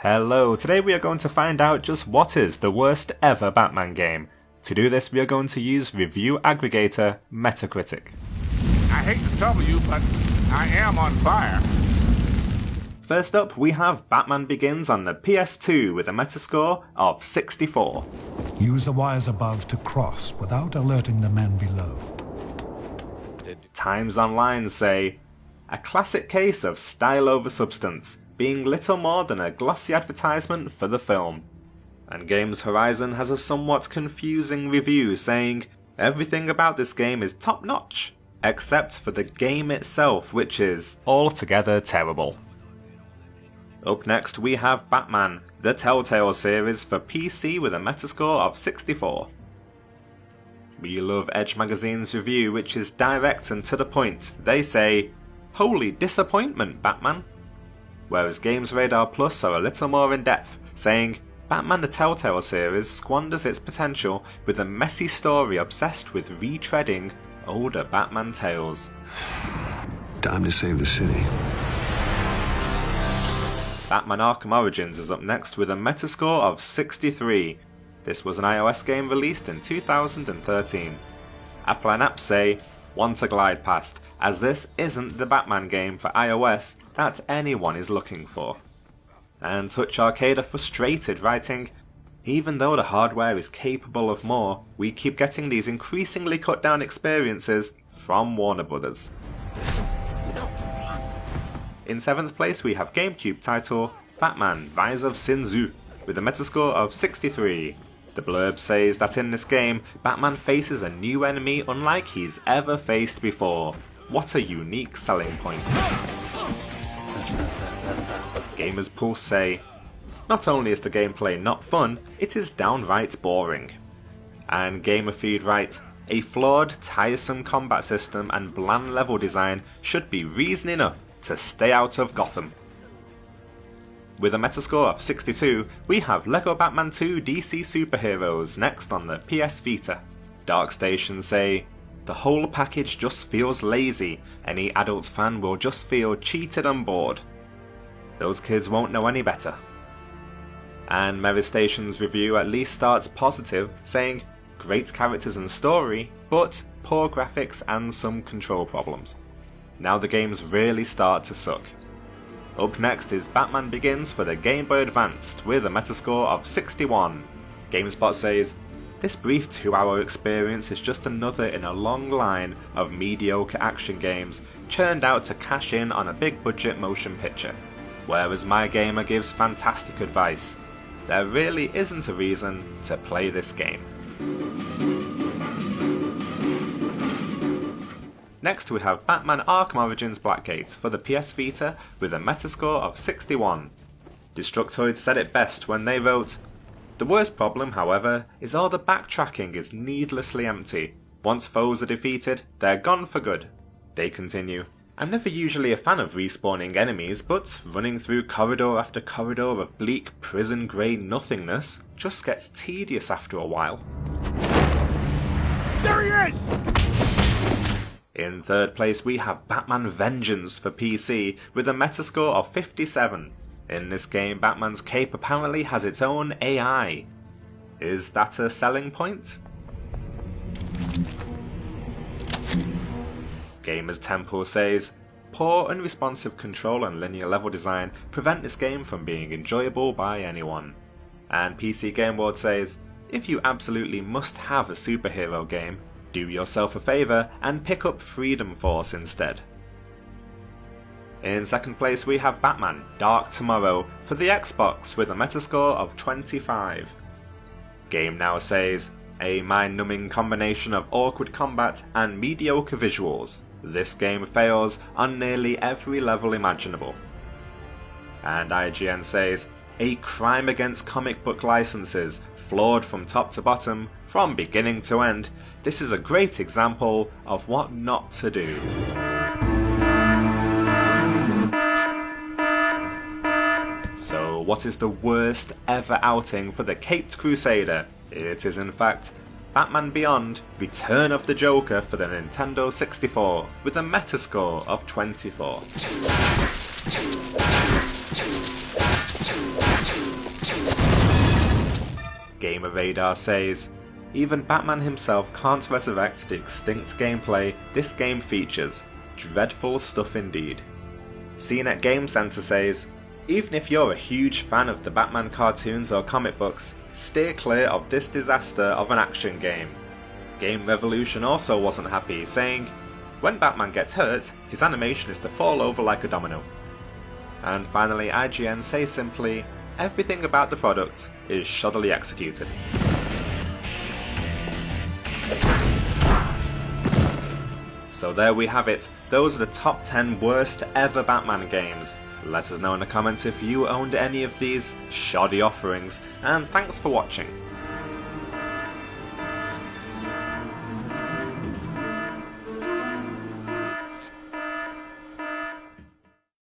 Hello, today we are going to find out just what is the worst ever Batman game. To do this we are going to use review aggregator Metacritic. I hate to trouble you, but I am on fire. First up we have Batman Begins on the PS2 with a Metascore of 64. Use the wires above to cross without alerting the men below. Times Online say, a classic case of style over substance, being little more than a glossy advertisement for the film. And Games Horizon has a somewhat confusing review saying, everything about this game is top notch, except for the game itself, which is altogether terrible. Up next we have Batman, the Telltale series for PC with a Metascore of 64. We love Edge Magazine's review, which is direct and to the point. They say, holy disappointment, Batman. Whereas Games Radar Plus are a little more in depth, saying, Batman the Telltale series squanders its potential with a messy story obsessed with retreading older Batman tales. Time to save the city. Batman Arkham Origins is up next with a Metascore of 63. This was an iOS game released in 2013. Apple and apps say, want a glide past, as this isn't the Batman game for iOS that anyone is looking for. And Touch Arcade are frustrated, writing, even though the hardware is capable of more, we keep getting these increasingly cut down experiences from Warner Brothers. In 7th place we have GameCube title Batman Rise of Sin Tzu with a Metascore of 63. The blurb says that in this game, Batman faces a new enemy unlike he's ever faced before. What a unique selling point. Gamers Pulse say, not only is the gameplay not fun, it is downright boring. And Gamerfeed write, a flawed, tiresome combat system and bland level design should be reason enough to stay out of Gotham. With a Metascore of 62, we have LEGO Batman 2 DC Superheroes next on the PS Vita. Dark Station say, the whole package just feels lazy, any adult fan will just feel cheated and bored. Those kids won't know any better. And Merry Station's review at least starts positive, saying, great characters and story, but poor graphics and some control problems. Now the games really start to suck. Up next is Batman Begins for the Game Boy Advanced with a Metascore of 61. GameSpot says, this brief 2-hour experience is just another in a long line of mediocre action games churned out to cash in on a big budget motion picture. Whereas My Gamer gives fantastic advice. There really isn't a reason to play this game. Next we have Batman Arkham Origins Blackgate for the PS Vita with a Metascore of 61. Destructoid said it best when they wrote, the worst problem, however, is all the backtracking is needlessly empty. Once foes are defeated, they're gone for good. They continue, I'm never usually a fan of respawning enemies, but running through corridor after corridor of bleak prison grey nothingness just gets tedious after a while. There he is! In 3rd place we have Batman Vengeance for PC with a Metascore of 57. In this game Batman's cape apparently has its own AI. Is that a selling point? Gamers Temple says, poor unresponsive control and linear level design prevent this game from being enjoyable by anyone. And PC Game World says, if you absolutely must have a superhero game, do yourself a favour and pick up Freedom Force instead. In 2nd place we have Batman Dark Tomorrow for the Xbox with a Metascore of 25. Game Now says, a mind-numbing combination of awkward combat and mediocre visuals. This game fails on nearly every level imaginable. And IGN says, a crime against comic book licenses, flawed from top to bottom, from beginning to end. This is a great example of what not to do. So what is the worst ever outing for the Caped Crusader? It is in fact Batman Beyond Return of the Joker for the Nintendo 64 with a Metascore of 24. Gamer Radar says, even Batman himself can't resurrect the extinct gameplay this game features. Dreadful stuff indeed. CNET Game Center says, even if you're a huge fan of the Batman cartoons or comic books, steer clear of this disaster of an action game. Game Revolution also wasn't happy, saying, when Batman gets hurt, his animation is to fall over like a domino. And finally, IGN say simply, everything about the product is shoddily executed. So there we have it, those are the top 10 worst ever Batman games. Let us know in the comments if you owned any of these shoddy offerings, and thanks for watching.